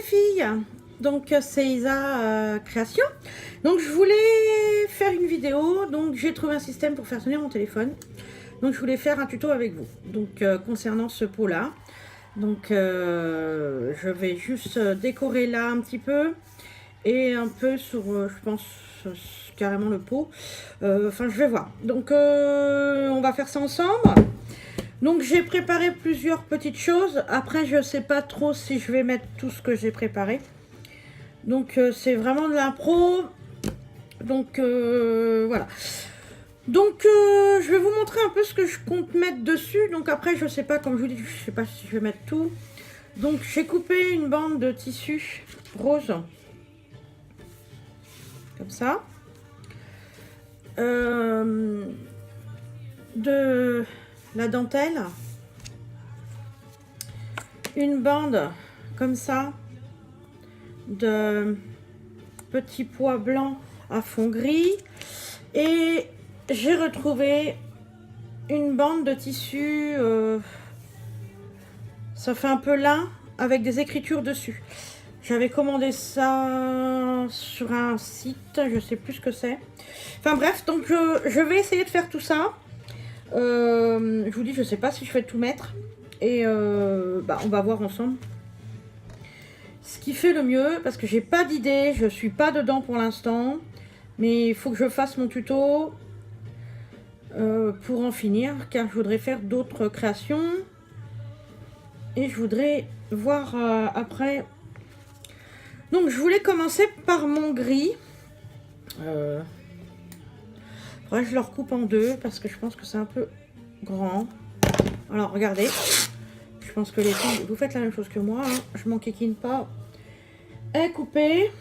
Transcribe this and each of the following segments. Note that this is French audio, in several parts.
filles, donc c'est Isa Création. Donc je voulais faire une vidéo, donc j'ai trouvé un système pour faire tenir mon téléphone. Donc je voulais faire un tuto avec vous, donc concernant ce pot là. Donc je vais juste décorer là un petit peu et un peu sur, je pense, carrément le pot. Enfin je vais voir. Donc on va faire ça ensemble. Donc j'ai préparé plusieurs petites choses. Après je sais pas trop si je vais mettre tout ce que j'ai préparé. Donc c'est vraiment de l'impro. Donc voilà. Donc je vais vous montrer un peu ce que je compte mettre dessus. Donc après je sais pas, comme je vous dis, je sais pas si je vais mettre tout. Donc j'ai coupé une bande de tissu rose. Comme ça. De la dentelle. Une bande comme ça de petits pois blancs à fond gris. Et j'ai retrouvé une bande de tissu, ça fait un peu lin avec des écritures dessus. J'avais commandé ça sur un site, je sais plus ce que c'est. Enfin bref, donc je vais essayer de faire tout ça. Je vous dis, je sais pas si je vais tout mettre. Et bah, on va voir ensemble ce qui fait le mieux, parce que j'ai pas d'idée, je suis pas dedans pour l'instant. Mais il faut que je fasse mon tuto pour en finir, car je voudrais faire d'autres créations. Et je voudrais voir après. Donc je voulais commencer par mon gris. Faudrait que je le recoupe en deux, parce que je pense que c'est un peu grand. Alors regardez. Je pense que les filles, vous faites la même chose que moi. Hein. Je m'enquiquine pas. Elle est coupée.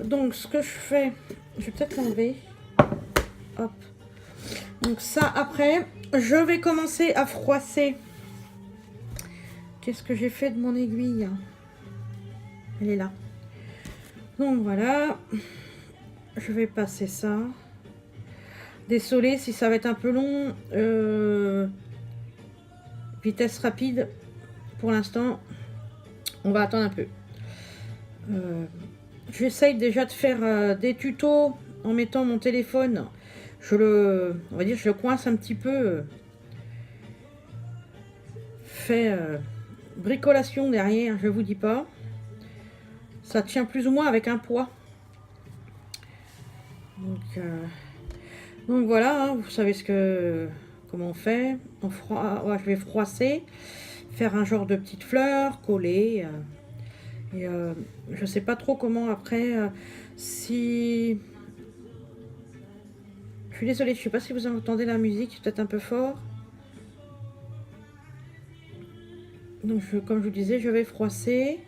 Donc ce que je fais, je vais peut-être l'enlever. Hop. Donc ça, après, je vais commencer à froisser. Qu'est-ce que j'ai fait de mon aiguille? Elle est là. Donc voilà. Je vais passer ça. Désolée si ça va être un peu long. Vitesse rapide. Pour l'instant, on va attendre un peu. J'essaye déjà de faire des tutos en mettant mon téléphone. On va dire, je le coince un petit peu. Fait bricolation derrière, je vous dis pas. Ça tient plus ou moins avec un poids. Donc voilà, hein, vous savez comment on fait. Ouais, je vais froisser, faire un genre de petite fleur, coller. Et je sais pas trop comment après. Si je suis désolée, je sais pas si vous entendez la musique, c'est peut-être un peu fort. Donc comme je vous disais, je vais froisser,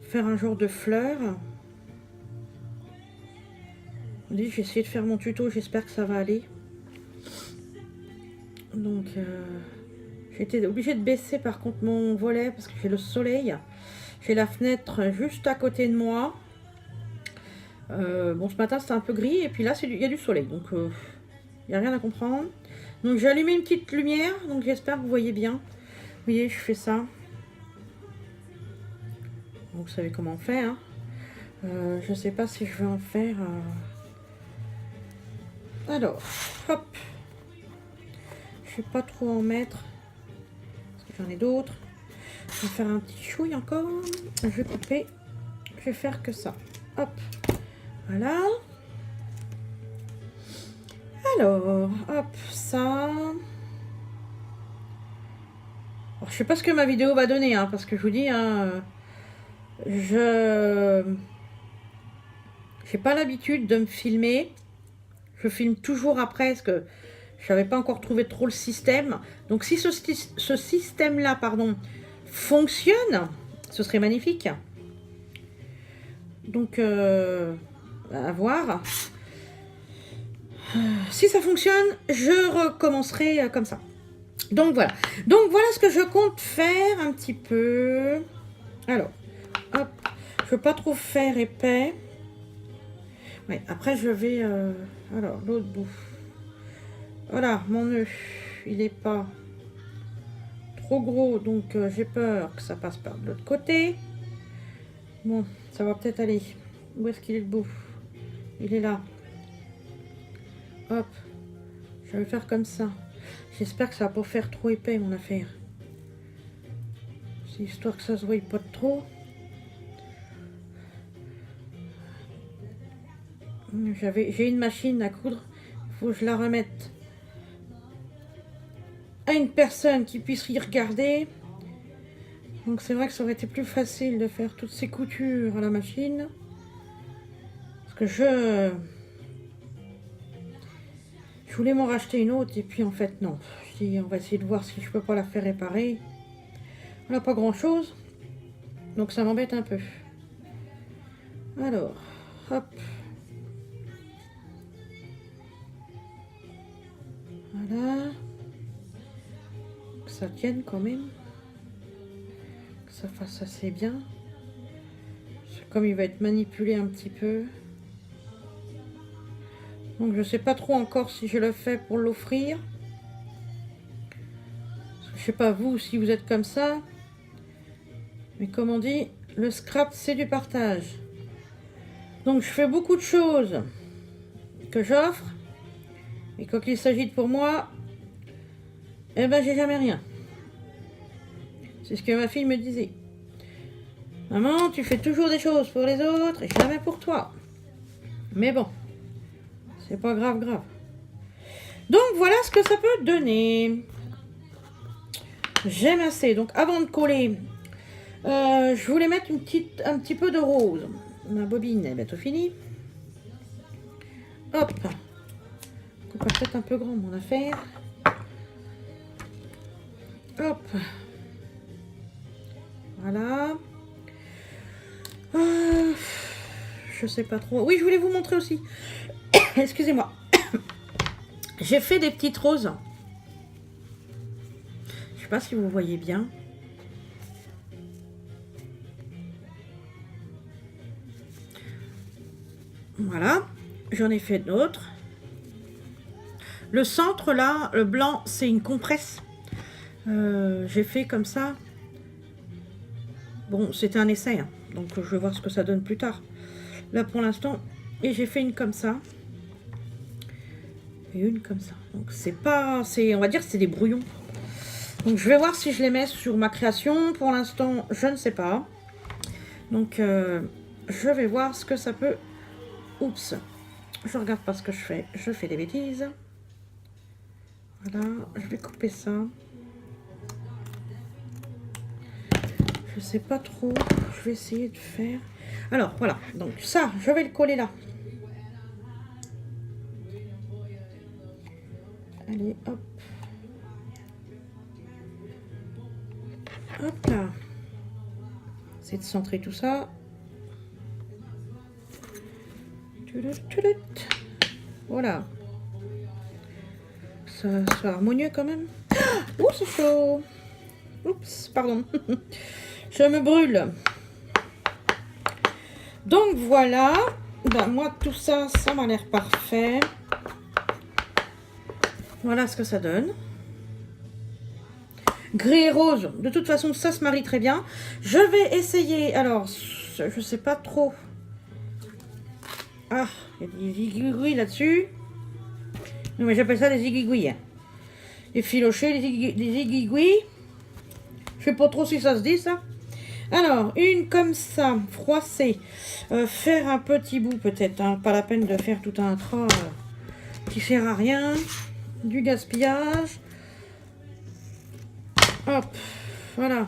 faire un genre de fleur. J'ai essayé de faire mon tuto, j'espère que ça va aller. Donc j'ai été obligée de baisser par contre mon volet parce que j'ai le soleil. J'ai la fenêtre juste à côté de moi. Bon, ce matin c'était un peu gris et puis là il y a du soleil, donc il n'y a rien à comprendre. Donc j'ai allumé une petite lumière, donc j'espère que vous voyez bien. Vous voyez, je fais ça. Donc, vous savez comment on fait. Hein. Je sais pas si je vais en faire. Alors, hop. Je sais pas trop en mettre. Parce que j'en ai d'autres. Je vais faire un petit chouille encore. Je vais couper. Je vais faire que ça. Hop. Voilà. Alors, hop, ça. Alors, je sais pas ce que ma vidéo va donner, hein, parce que je vous dis, hein, j'ai pas l'habitude de me filmer. Je filme toujours après, parce que je n'avais pas encore trouvé trop le système. Donc si ce système-là, pardon, fonctionne, ce serait magnifique. Donc, à voir. Si ça fonctionne, je recommencerai comme ça. Donc voilà. Donc voilà ce que je compte faire un petit peu. Alors, hop. Je veux pas trop faire épais. Ouais, après je vais... alors, l'autre bout. Voilà, mon nœud. Il est pas trop gros, donc j'ai peur que ça passe par de l'autre côté. Bon, ça va peut-être aller. Où est-ce qu'il est le bout? Il est là. Hop. Je vais faire comme ça. J'espère que ça va pas faire trop épais mon affaire. C'est histoire que ça se voie pas de trop. J'ai une machine à coudre. Il faut que je la remette à une personne qui puisse y regarder. Donc c'est vrai que ça aurait été plus facile de faire toutes ces coutures à la machine. Parce que je voulais m'en racheter une autre et puis en fait non. Je dis on va essayer de voir si je peux pas la faire réparer. On n'a pas grand chose. Donc ça m'embête un peu. Alors, hop. Voilà. Que ça tienne quand même. Que ça fasse assez bien. Comme il va être manipulé un petit peu. Donc je sais pas trop encore si je le fais pour l'offrir. Je sais pas vous si vous êtes comme ça. Mais comme on dit, le scrap c'est du partage. Donc je fais beaucoup de choses que j'offre. Et quand il s'agit de pour moi, eh ben j'ai jamais rien. C'est ce que ma fille me disait. Maman, tu fais toujours des choses pour les autres et jamais pour toi. Mais bon, c'est pas grave. Donc voilà ce que ça peut donner. J'aime assez. Donc avant de coller, je voulais mettre un petit peu de rose. Ma bobine est bientôt finie. Hop. Peut-être un peu grand mon affaire. Hop. Voilà. Je sais pas trop. Oui, je voulais vous montrer aussi. Excusez-moi. J'ai fait des petites roses. Je sais pas si vous voyez bien. Voilà. J'en ai fait d'autres. Le centre là, le blanc, c'est une compresse. J'ai fait comme ça. Bon, c'était un essai, hein, donc je vais voir ce que ça donne plus tard. Là pour l'instant, et j'ai fait une comme ça. Et une comme ça. Donc c'est pas, on va dire que c'est des brouillons. Donc je vais voir si je les mets sur ma création. Pour l'instant, je ne sais pas. Donc je vais voir ce que ça peut. Oups, je regarde pas ce que je fais. Je fais des bêtises. Voilà, je vais couper ça. Je sais pas trop. Je vais essayer de faire. Alors voilà, donc ça, je vais le coller là. Allez, hop. Hop là. C'est de centrer tout ça. Voilà. Ça soit harmonieux quand même. Ouh, c'est chaud. Oups, pardon. Je me brûle. Donc voilà. Ben, moi, tout ça, ça m'a l'air parfait. Voilà ce que ça donne. Gris et rose. De toute façon, ça se marie très bien. Je vais essayer. Alors, je sais pas trop. Ah, il y a des zigouilles là-dessus. Non, mais j'appelle ça des zigouilles. Les filochés, les zigouilles. Je sais pas trop si ça se dit, ça. Alors, une comme ça, froissée. Faire un petit bout, peut-être. Hein. Pas la peine de faire tout un tras qui sert à rien. Du gaspillage. Hop, voilà.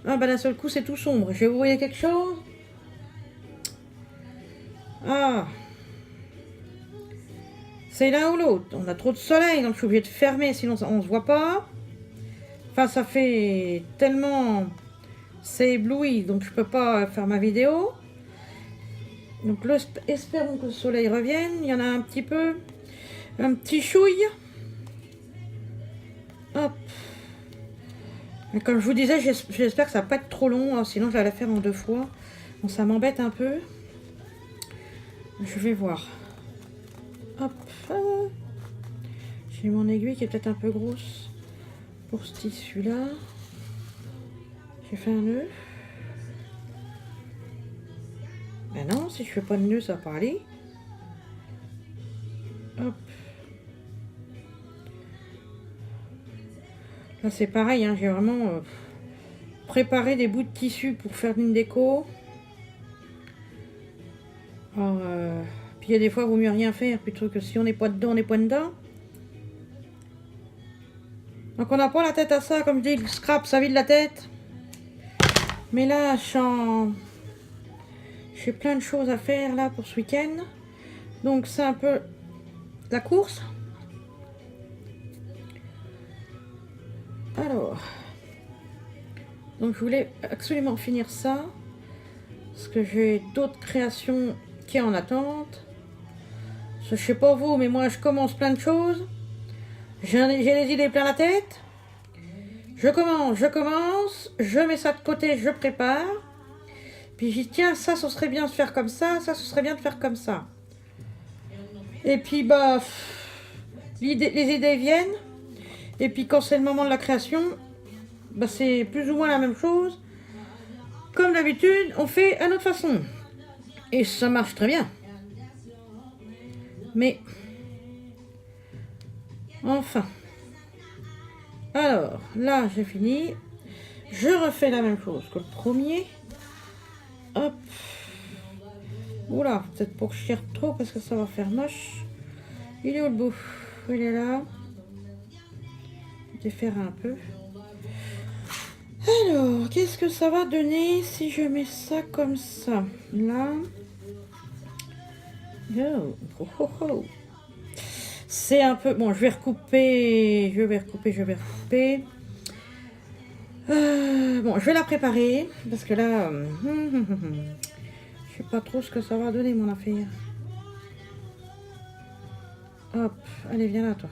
Ah, bah d'un seul coup, c'est tout sombre. Je vais vous voyez quelque chose? Ah. C'est l'un ou l'autre. On a trop de soleil, donc je suis obligée de fermer, sinon on ne se voit pas. Enfin, ça fait tellement... C'est ébloui, donc je peux pas faire ma vidéo. Donc, espérons que le soleil revienne. Il y en a un petit peu. Un petit chouille. Hop. Et comme je vous disais, j'espère que ça va pas être trop long. Hein, sinon, je vais la faire en 2 fois. Bon, ça m'embête un peu. Je vais voir. Hop. J'ai mon aiguille qui est peut-être un peu grosse pour ce tissu là. J'ai fait un nœud. Ben non, si je fais pas de nœud, ça va pas aller. Hop. Là c'est pareil, hein, j'ai vraiment préparé des bouts de tissu pour faire une déco. Alors, puis il y a des fois, il vaut mieux rien faire plutôt que si on n'est pas dedans, on n'est pas dedans. Donc on n'a pas la tête à ça, comme je dis, le scrap ça vide la tête. Mais là, j'ai plein de choses à faire là pour ce week-end. Donc c'est un peu la course. Alors, donc je voulais absolument finir ça. Parce que j'ai d'autres créations qui sont en attente. Je sais pas vous, mais moi je commence plein de choses. J'ai les idées plein la tête. Je commence, je mets ça de côté, je prépare. Puis j'y tiens, ça, ce serait bien de faire comme ça, ce serait bien de faire comme ça. Et puis bah, les idées viennent. Et puis quand c'est le moment de la création, bah, c'est plus ou moins la même chose. Comme d'habitude, on fait à notre façon. Et ça marche très bien. Mais enfin. Alors, là, j'ai fini. Je refais la même chose que le premier. Hop. Oula, peut-être pas que je tire trop parce que ça va faire moche. Il est où le bout? Il est là. Je vais faire un peu. Alors, qu'est-ce que ça va donner si je mets ça comme ça? Là. Oh, oh, oh, oh. C'est un peu... Bon, je vais recouper. Bon, je vais la préparer. Parce que là... je sais pas trop ce que ça va donner, mon affaire. Hop. Allez, viens là, toi.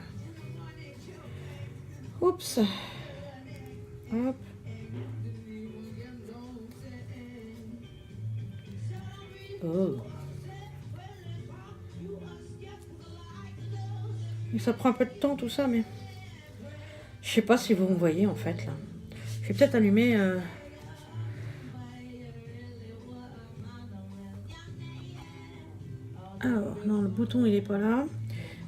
Oups. Hop. Oh. Et ça prend un peu de temps tout ça, mais je sais pas si vous me voyez en fait là. Je vais peut-être allumer. Alors non, le bouton il est pas là.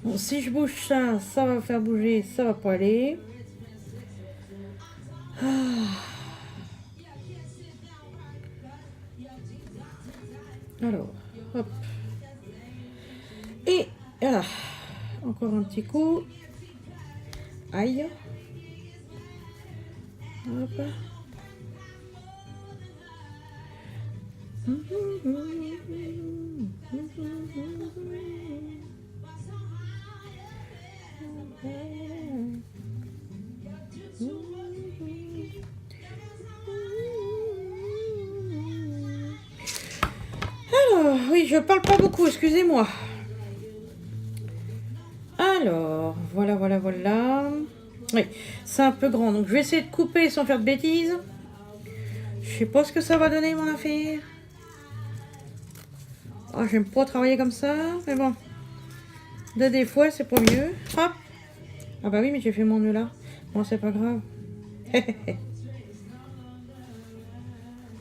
Bon, si je bouge ça, ça va faire bouger, ça va pas aller. Alors, hop. Et voilà. Encore un petit coup. Aïe. Hop. Alors, oui, je parle pas beaucoup, excusez-moi. Alors, voilà. Oui, c'est un peu grand, donc je vais essayer de couper sans faire de bêtises. Je sais pas ce que ça va donner, mon affaire. Oh, j'aime pas travailler comme ça, mais bon. Des fois, c'est pas mieux. Hop. Ah bah oui, mais j'ai fait mon nœud là. Bon, c'est pas grave.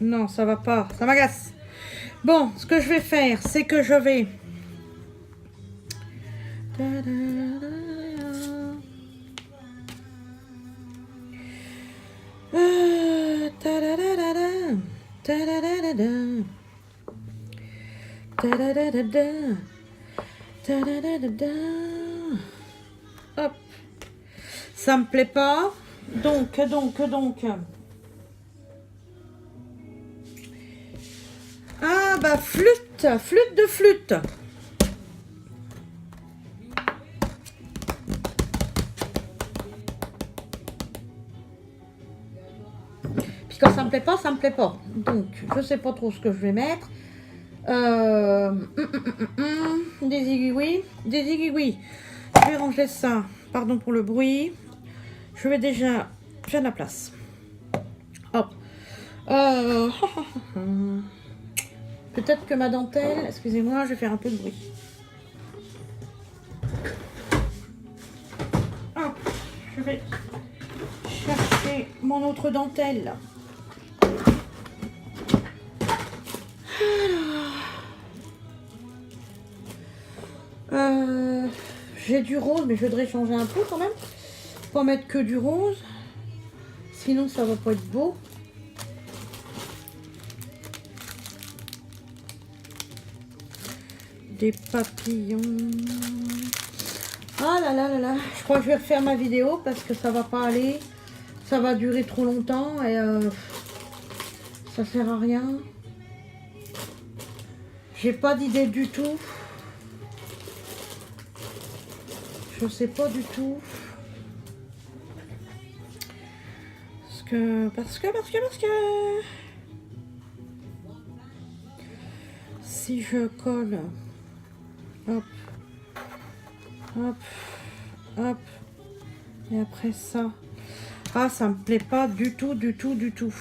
Non, ça va pas. Ça m'agace. Bon, ce que je vais faire, c'est que je vais... Hop. Ça me plaît pas. Donc. Ah bah flûte de flûte. Puis quand ça me plaît pas, ça me plaît pas. Donc je sais pas trop ce que je vais mettre. Des aiguilles. Je vais ranger ça. Pardon pour le bruit. Je vais déjà faire de la place. Hop. Peut-être que ma dentelle... Excusez-moi, je vais faire un peu de bruit. Hop. Je vais notre dentelle. J'ai du rose, mais je voudrais changer un peu quand même. Pas mettre que du rose. Sinon, ça va pas être beau. Des papillons. Ah là là là là. Je crois que je vais refaire ma vidéo parce que ça va pas aller. Ça va durer trop longtemps et ça sert à rien. J'ai pas d'idée du tout. Je sais pas du tout. Parce que si je colle, hop, hop, hop, et après ça, ah, ça me plaît pas du tout, du tout, du tout.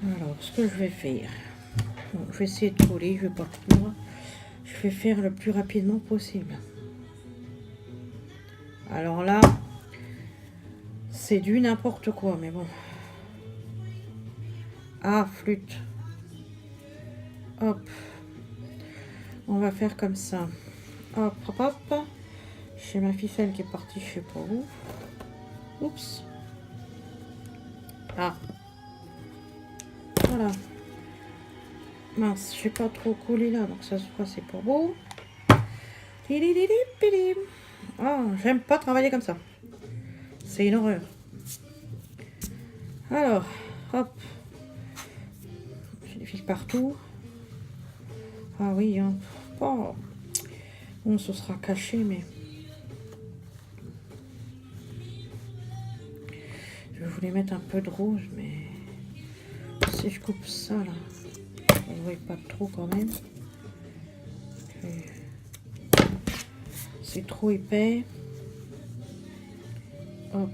Alors, ce que je vais faire, bon, je vais essayer de coller, je vais pas coudre, je vais faire le plus rapidement possible. Alors là, c'est du n'importe quoi, mais bon. Ah, flûte. Hop. On va faire comme ça. Hop, hop, hop. J'ai ma ficelle qui est partie, je sais pas où. Oups. Ah. Voilà. Mince, je sais pas trop coller là, donc ça se voit, c'est pas beau. Ah, j'aime pas travailler comme ça. C'est une horreur. Alors, hop. J'ai des fils partout. Ah oui, hein. Oh. Bon, ce sera caché, mais... Je voulais mettre un peu de rose, mais... Si je coupe ça, là... On ne voit pas trop, quand même. C'est trop épais. Hop.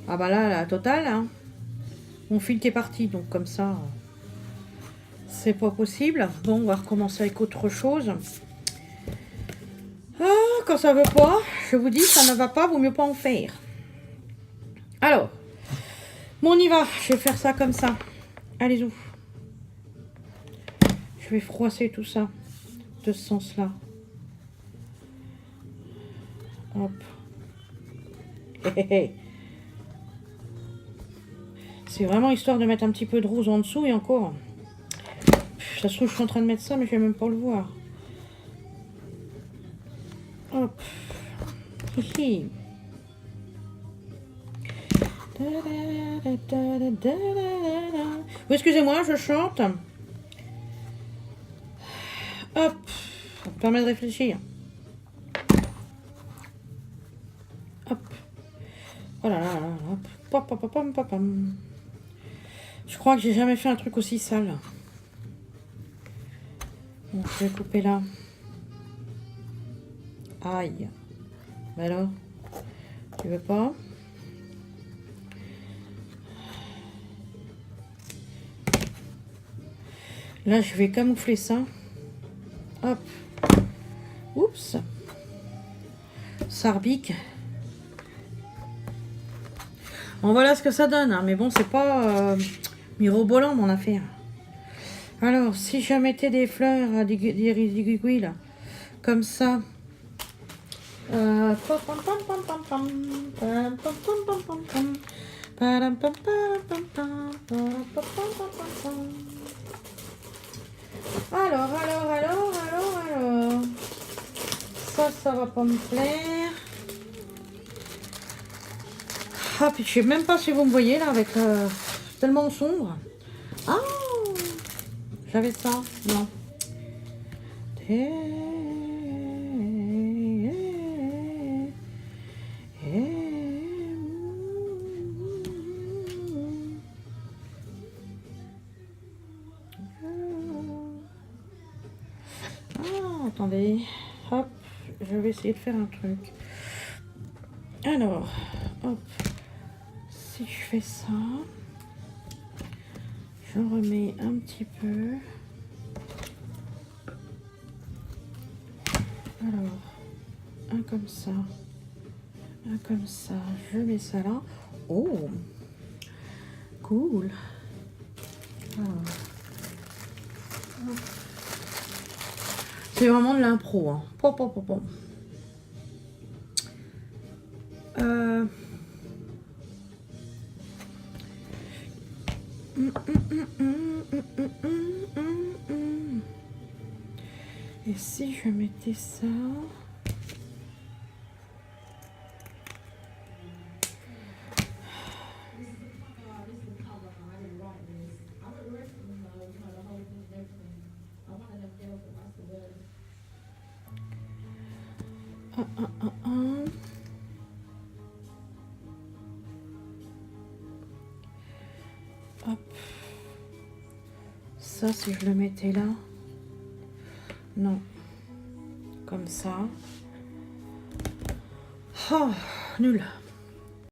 Ah bah là, la totale, hein. Mon fil qui est parti, donc comme ça... C'est pas possible. Bon, on va recommencer avec autre chose. Ah, quand ça veut pas, je vous dis, ça ne va pas, vaut mieux pas en faire. Alors, bon, on y va. Je vais faire ça comme ça. Allez-y. Je vais froisser tout ça de ce sens-là. Hop. C'est vraiment histoire de mettre un petit peu de rose en dessous et encore. Ça se trouve, je suis en train de mettre ça, mais je vais même pas le voir. Hop. Hihi. Oui, excusez-moi, je chante. Hop. Ça me permet de réfléchir. Hop. Oh là là là, hop. Pop, pop, pop, pop, pop. Je crois que j'ai jamais fait un truc aussi sale. Bon, je vais couper là. Aïe. Mais alors, tu veux pas? Là, je vais camoufler ça. Hop. Oups. Ça rebique. Bon, voilà ce que ça donne. Hein. Mais bon, c'est pas mirobolant, mon affaire. Alors, si je mettais des fleurs à des là, comme ça. Alors. Ça va pas me plaire. Ah, puis je sais même pas si vous me voyez là avec tellement sombre. Ah, j'avais ça, non. Ah, attendez, hop, je vais essayer de faire un truc. Alors, hop, si je fais ça, je remets un petit peu. Alors, un comme ça, Là, comme ça, je mets ça là. Oh, cool. Alors. C'est vraiment de l'impro. Hein. Pom, pom, pom, pom. Et si je mettais ça... Hop. Ça, si je le mettais là... Non. Comme ça. Oh, nul.